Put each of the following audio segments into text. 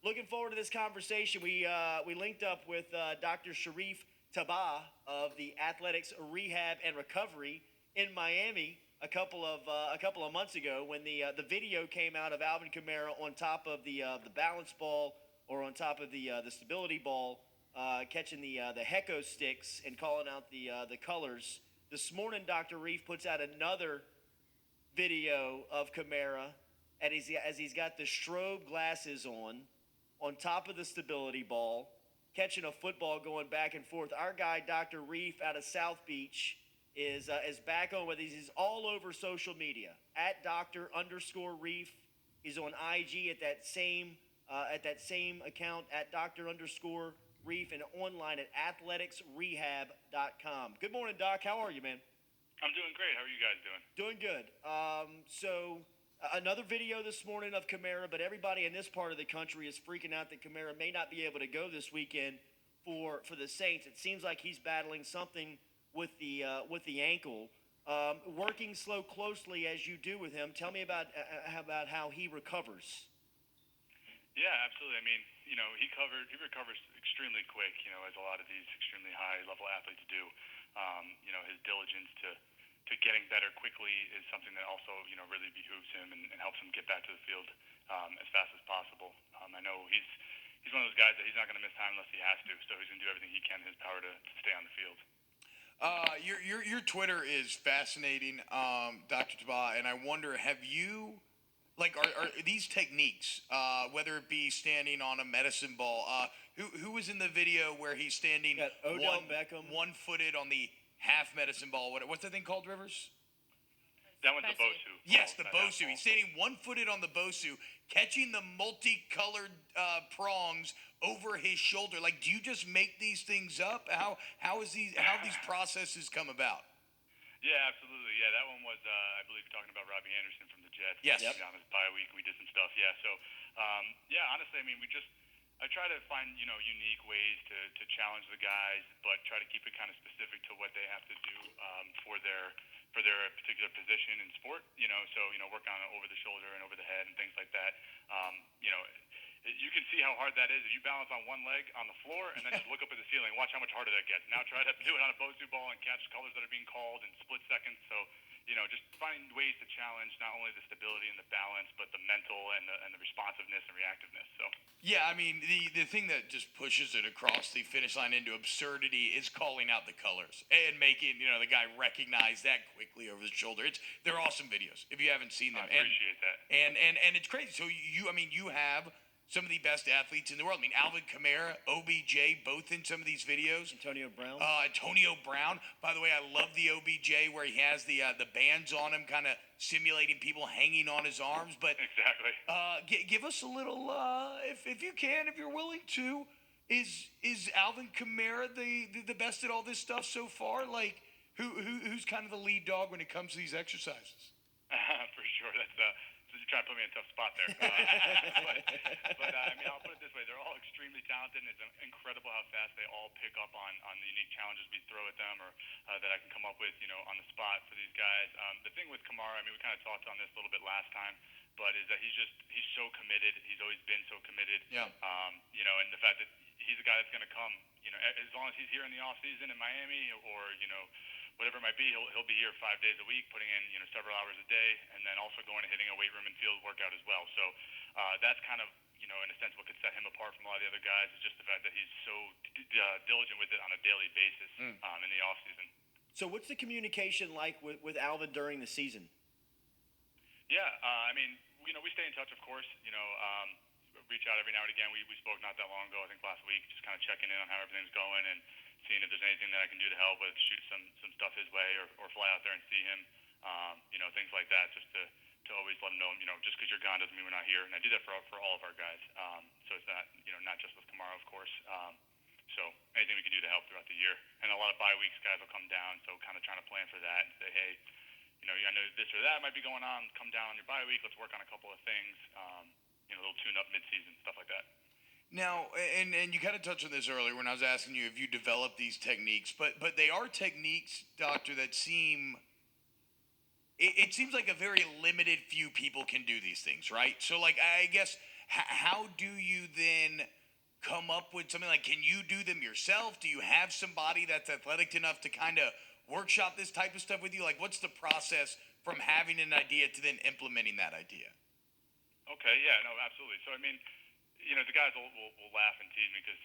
Looking forward to this conversation. We linked up with Dr. Sharif Tabbah of the Athletics Rehab and Recovery in Miami a couple of months ago when the video came out of Alvin Kamara on top of the balance ball or on top of the stability ball, catching the Hecko sticks and calling out the colors. This morning, Dr. Reef puts out another video of Kamara as he's got the strobe glasses on top of the stability ball, catching a football going back and forth. Our guy, Dr. Reef, out of South Beach, is back on with these. He's all over social media at Dr_Reef. He's on IG at that same account at Dr_Reef and online at athleticsrehab.com. Good morning, Doc. How are you, man? I'm doing great. How are you guys doing? Doing good. So another video this morning of Kamara, but everybody in this part of the country is freaking out that Kamara may not be able to go this weekend for the Saints. It seems like he's battling something with the ankle. Working so closely as you do with him, tell me about how he recovers. Yeah, absolutely. I mean, he recovers extremely quick, as a lot of these extremely high-level athletes do. His diligence to getting better quickly is something that also, really behooves him and helps him get back to the field as fast as possible. I know he's one of those guys that he's not going to miss time unless he has to, so he's going to do everything he can in his power to stay on the field. Your Twitter is fascinating, Dr. Tabbah, and I wonder, have you, are these techniques, whether it be standing on a medicine ball, who was in the video where he's standing Odell Beckham one-footed on the half medicine ball? What's that thing called, Rivers? That one's the Bosu. Yes, the Bosu. He's standing one-footed on the Bosu, catching the multicolored prongs over his shoulder. Do you just make these things up? How have these processes come about? Yeah, absolutely. Yeah, that one was, I believe, talking about Robbie Anderson from the Jets. Yes. Yep. On his bye week, we did some stuff. Yeah. So, honestly, I mean, I try to find, unique ways to challenge the guys, but try to keep it kind of specific to what they have to do for their particular position in sport. So work on over the shoulder and over the head and things like that. You can see how hard that is if you balance on one leg on the floor and then just look up at the ceiling. Watch how much harder that gets. Now try to do it on a Bosu ball and catch colors that are being called in split seconds. So, just find ways to challenge not only the stability and the balance, but the mental and the responsiveness and reactiveness. So. Yeah, I mean, the thing that just pushes it across the finish line into absurdity is calling out the colors and making, the guy recognize that quickly over the shoulder. They're awesome videos if you haven't seen them. I appreciate that. And it's crazy. So you have some of the best athletes in the world. I mean, Alvin Kamara, OBJ, both in some of these videos. Antonio Brown. By the way, I love the OBJ where he has the bands on him, kind of simulating people hanging on his arms. But exactly. Give us a little, if you can, if you're willing to. Is Alvin Kamara the best at all this stuff so far? Who's kind of the lead dog when it comes to these exercises? For sure, you're trying to put me in a tough spot there. I mean, I'll put it this way. They're all extremely talented, and it's incredible how fast they all pick up on the unique challenges we throw at them or that I can come up with, on the spot for these guys. The thing with Kamara, I mean, we kind of talked on this a little bit last time, but is that he's so committed. He's always been so committed. Yeah. And the fact that he's a guy that's going to come, as long as he's here in the off season in Miami or, whatever it might be, he'll be here 5 days a week, putting in several hours a day, and then also going and hitting a weight room and field workout as well. So that's kind of in a sense what could set him apart from a lot of the other guys is just the fact that he's so diligent with it on a daily basis in the off season. So what's the communication like with Alvin during the season? Yeah, I mean, we stay in touch, of course. Reach out every now and again. We spoke not that long ago, I think last week, just kind of checking in on how everything's going and seeing if there's anything that I can do to help, whether shoot some stuff his way or fly out there and see him, things like that, just to always let him know, just because you're gone doesn't mean we're not here. And I do that for all of our guys. So it's not, not just with Camaro, of course. So anything we can do to help throughout the year. And a lot of bye weeks, guys will come down, so kind of trying to plan for that and say, hey, I know this or that might be going on. Come down on your bye week. Let's work on a couple of things, a little tune-up mid-season, stuff like that. Now, and you kind of touched on this earlier when I was asking you if you developed these techniques, but they are techniques, Doctor, that seem it seems like a very limited few people can do these things, right? So, I guess, how do you then come up with something like, can you do them yourself? Do you have somebody that's athletic enough to kind of workshop this type of stuff with you? Like, what's the process from having an idea to then implementing that idea? Okay, yeah, no, absolutely. So, I mean, the guys will laugh and tease me because,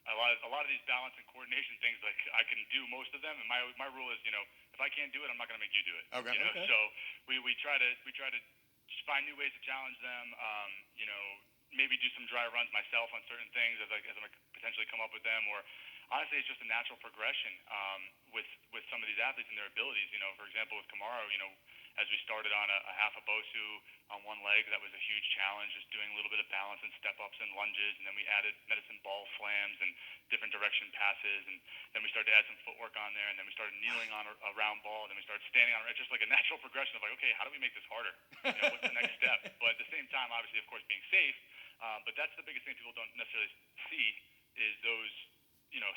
a lot of these balance and coordination things, like, I can do most of them, and my rule is, if I can't do it, I'm not going to make you do it. Okay. Okay. So we try to just find new ways to challenge them. Maybe do some dry runs myself on certain things as I potentially come up with them, or honestly, it's just a natural progression with some of these athletes and their abilities. For example, with Camaro, as we started on a half a Bosu on one leg, that was a huge challenge, just doing a little bit of balance and step-ups and lunges, and then we added medicine ball slams and different direction passes, and then we started to add some footwork on there, and then we started kneeling on a round ball, and then we started standing on it. It's just like a natural progression of like, okay, how do we make this harder? What's the next step? But at the same time, obviously, of course, being safe, but that's the biggest thing people don't necessarily see is those,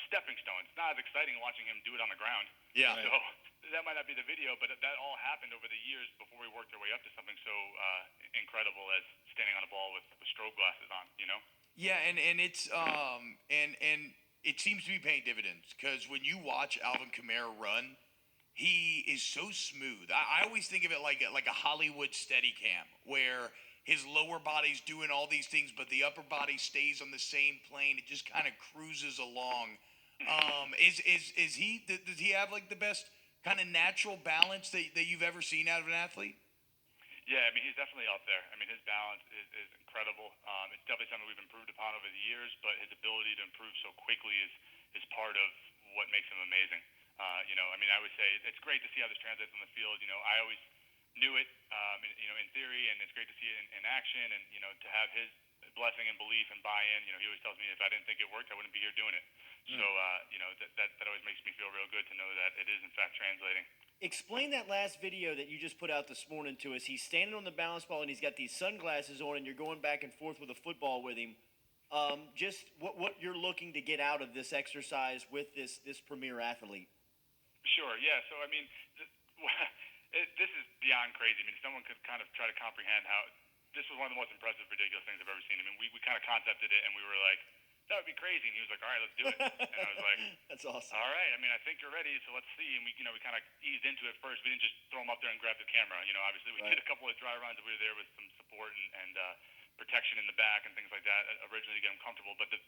stepping stones. It's not as exciting watching him do it on the ground. Yeah. So that might not be the video, but that all happened over the years before we worked our way up to something so incredible as standing on a ball with strobe glasses on. Yeah, and it's and it seems to be paying dividends because when you watch Alvin Kamara run, he is so smooth. I always think of it like a Hollywood Steadicam where his lower body's doing all these things, but the upper body stays on the same plane. It just kind of cruises along. Is he? Does he have like the best kind of natural balance that you've ever seen out of an athlete? Yeah, I mean, he's definitely up there. I mean, his balance is incredible. It's definitely something we've improved upon over the years, but his ability to improve so quickly is part of what makes him amazing. I mean, I would say it's great to see how this translates on the field. I always knew it, in theory, and it's great to see it in action, and to have his blessing and belief and buy-in. He always tells me if I didn't think it worked, I wouldn't be here doing it. So that always makes me feel real good to know that it is in fact translating. Explain that last video that you just put out this morning to us. He's standing on the balance ball and he's got these sunglasses on, and you're going back and forth with a football with him. Just what you're looking to get out of this exercise with this premier athlete. Sure. Yeah. So I mean, this is beyond crazy. I mean, someone could kind of try to comprehend how this was one of the most impressive, ridiculous things I've ever seen. I mean, we kind of concepted it and we were like, that would be crazy. And he was like, all right, let's do it. And I was like, that's awesome. All right. I mean, I think you're ready, so let's see. And we kind of eased into it first. We didn't just throw him up there and grab the camera. Obviously we did a couple of dry runs. We were there with some support and protection in the back and things like that originally to get him comfortable. But the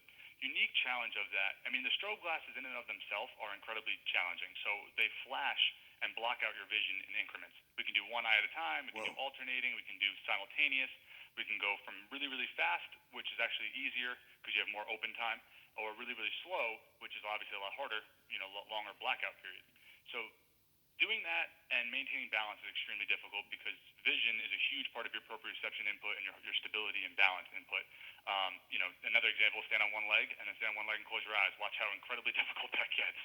unique challenge of that, I mean, the strobe glasses in and of themselves are incredibly challenging. So they flash and block out your vision in increments. We can do one eye at a time. We can do alternating. We can do simultaneous. We can go from really, really fast, which is actually easier because you have more open time, or really, really slow, which is obviously a lot harder, longer blackout periods. So doing that and maintaining balance is extremely difficult because vision is a huge part of your proprioception input and your stability and balance input. Another example, stand on one leg and then stand on one leg and close your eyes. Watch how incredibly difficult that gets.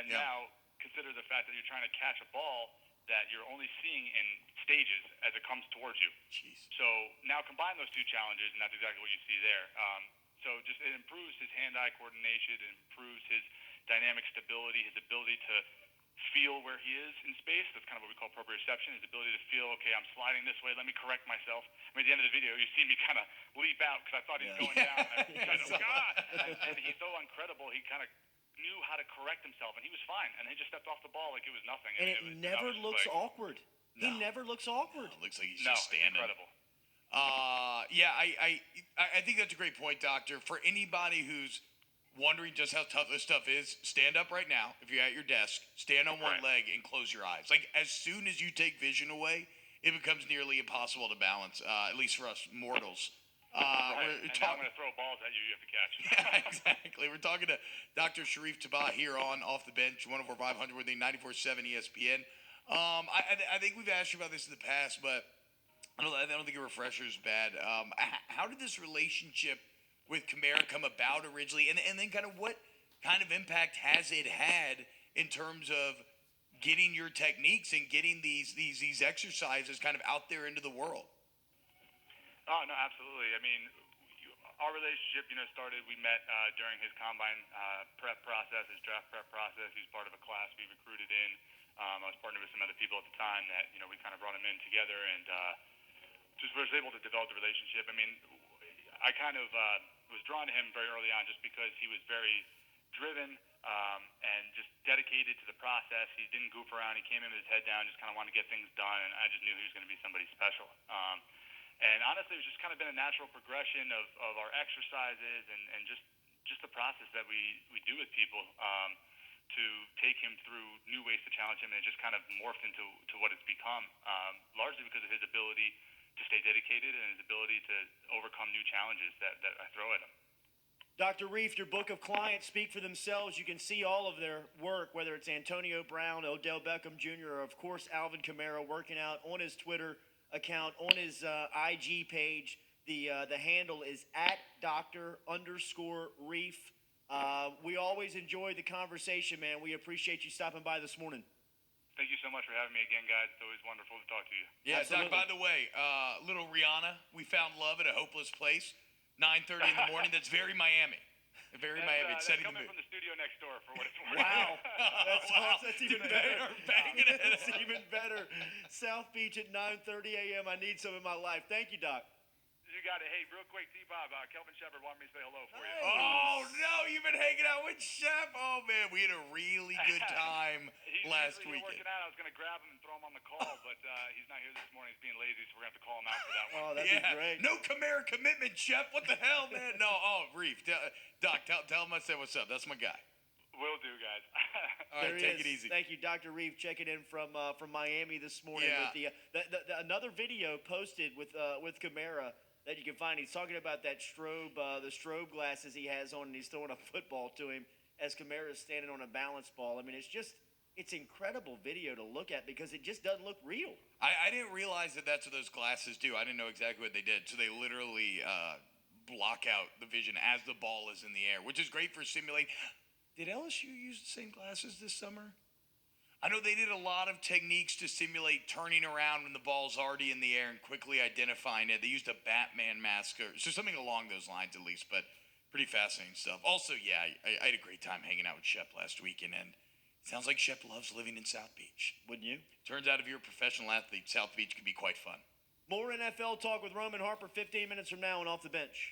Now consider the fact that you're trying to catch a ball that you're only seeing in stages as it comes towards you. Jeez. So now combine those two challenges, and that's exactly what you see there. So just it improves his hand-eye coordination, it improves his dynamic stability, his ability to feel where he is in space. That's kind of what we call proprioception, his ability to feel, okay, I'm sliding this way, let me correct myself. I mean, at the end of the video, you see me kind of leap out because I thought he was going down. And and he's so incredible, he kind of knew how to correct himself, and he was fine. And he just stepped off the ball like it was nothing. And it never looks awkward. He never looks awkward. It looks like he's just standing. Incredible. I think that's a great point, Doctor. For anybody who's wondering just how tough this stuff is, stand up right now. If you're at your desk, stand on one leg and close your eyes. Like, as soon as you take vision away, it becomes nearly impossible to balance, at least for us mortals. And now I'm going to throw balls at you. You have to catch. Yeah, exactly. We're talking to Dr. Sharif Tabbah here on Off the Bench, 104.500 with the 94.7 ESPN. I think we've asked you about this in the past, but I don't think a refresher is bad. How did this relationship with Kamara come about originally, and then kind of what kind of impact has it had in terms of getting your techniques and getting these exercises kind of out there into the world? Oh, no, absolutely. I mean, our relationship, started, we met during his combine prep process, his draft prep process. He was part of a class we recruited in. I was partnered with some other people at the time that, we kind of brought him in together and just was able to develop the relationship. I mean, I kind of was drawn to him very early on just because he was very driven and just dedicated to the process. He didn't goof around. He came in with his head down, just kind of wanted to get things done, and I just knew he was going to be somebody special. And honestly, it's just kind of been a natural progression of our exercises and just the process that we do with people to take him through new ways to challenge him, and it just kind of morphed into what it's become, largely because of his ability to stay dedicated and his ability to overcome new challenges that I throw at him. Dr. Reef, your book of clients speak for themselves. You can see all of their work, whether it's Antonio Brown, Odell Beckham Jr., or of course Alvin Kamara working out on his Twitter account, on his IG page. The handle is at Dr_Reef. We always enjoy the conversation, man. We appreciate you stopping by this morning. Thank you so much for having me again, guys. It's always wonderful to talk to you. Yeah, Absolutely. Doc, by the way, little Rihanna, we found love at a hopeless place, 9:30 in the morning. That's very Miami. Very Miami. It's setting the coming mood. from the studio next door for what it's worth. Wow. That's Wow. awesome. That's even They better. are banging it. That's even better. South Beach at 9:30 a.m. I need some in my life. Thank you, Doc. You got it. Hey, real quick, T-Bob, Kelvin Shepard wanted me to say hello for you. Oh, no, you've been hanging out with Chef. Oh, man, we had a really good time He's last usually here weekend. working out. I was going to grab him and throw him on the call, but he's not here this morning. He's being lazy, so we're going to have to call him out for that one. Oh, that'd be great. No Camaro commitment, Chef. What the hell, man? No, Reef. Doc, tell him I said what's up. That's my guy. Will do, guys. All right, There he take is. it easy. Thank you, Dr. Reef, checking in from Miami this morning Yeah. with the another video posted with Kamara that you can find. He's talking about that the strobe glasses he has on, and he's throwing a football to him as Kamara is standing on a balance ball. I mean, it's incredible video to look at because it just doesn't look real. I didn't realize that that's what those glasses do. I didn't know exactly what they did. So they literally block out the vision as the ball is in the air, which is great for simulating. Did LSU use the same glasses this summer? I know they did a lot of techniques to simulate turning around when the ball's already in the air and quickly identifying it. They used a Batman mask or so something along those lines at least, but pretty fascinating stuff. Also, yeah, I had a great time hanging out with Shep last weekend, and it sounds like Shep loves living in South Beach. Wouldn't you? Turns out if you're a professional athlete, South Beach can be quite fun. More NFL talk with Roman Harper 15 minutes from now and Off the Bench.